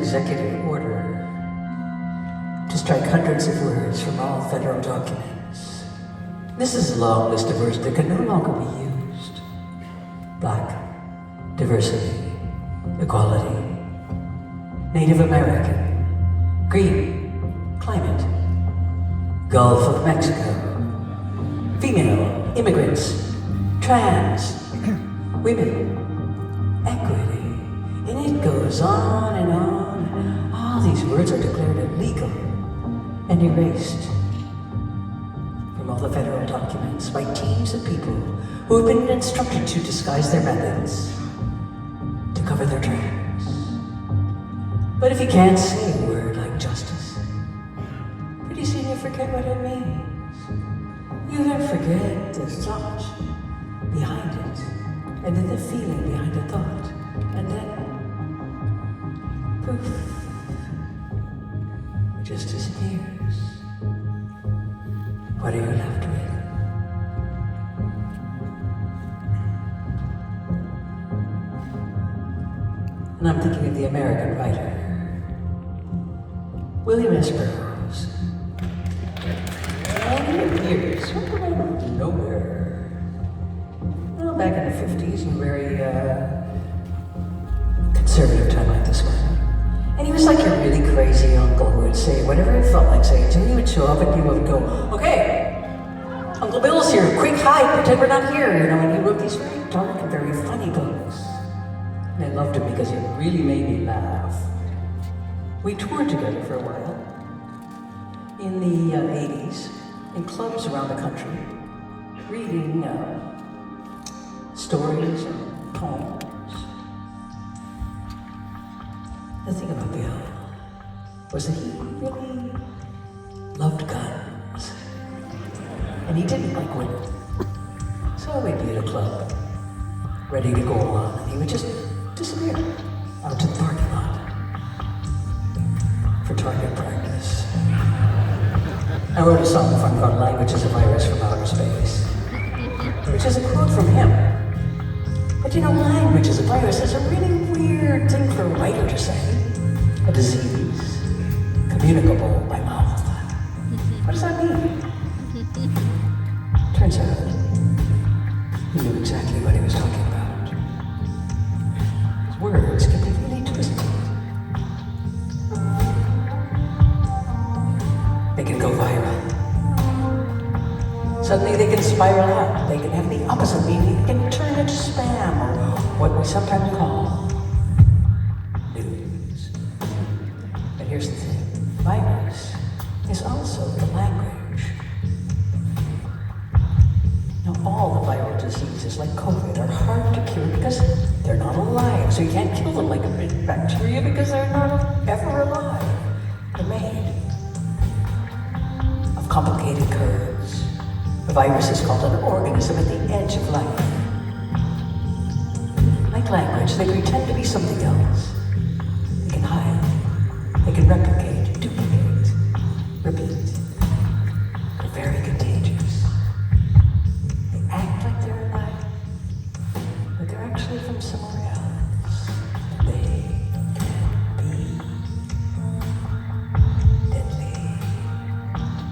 executive order to strike hundreds of words from all federal documents. This is a long list of words that can no longer be used. Black, diversity, equality, Native American, green, climate, Gulf of Mexico, female, immigrants, trans, women, equity, and it goes on and on. All these words are declared illegal and erased from all the federal documents by teams of people who have been instructed to disguise their methods to cover their tracks. But if you can't say a word like justice, pretty soon you forget what it means. You then forget the thought behind it, and then the feeling behind the thought, and then poof, it just disappears. What are you left with? And I'm thinking of the American writer, William S. Burroughs. And he appears sort of out of nowhere. Well, back in the 50s, in a very conservative time like this one. And he was like a really crazy uncle who would say whatever he felt like saying. So he would show up and people would go, okay, Uncle Bill's here, quick hide, pretend we're not here, you know, and he wrote these very dark and very funny books. And I loved him because it really made me laugh. We toured together for a while in the 80s in clubs around the country, reading stories and poems. The thing about Bill was that he really loved guns, and he didn't like women. So we'd be at a club, ready to go on, and he would just disappear out to the parking lot for target practice. I wrote a song called Language is a Virus from Outer Space, which is a quote from him. But you know, language is a virus is a really weird thing for a writer to say. A disease, communicable by mouth. What does that mean? Turns out, he knew exactly what he was talking about. His words can be really twisted. They can go viral. Suddenly they can spiral out. They can have the opposite meaning. They can turn into spam, or what we sometimes call news. But here's the thing. Virus is also the language. Now all the viral diseases like COVID are hard to cure because they're not alive. So you can't kill them like a bacteria because they're not ever alive. They're made of complicated curves. A virus is called an organism at the edge of life. Like language, they pretend to be something else. They can hide. They can replicate, duplicate, repeat. They're very contagious. They act like they're alive, but they're actually from somewhere else.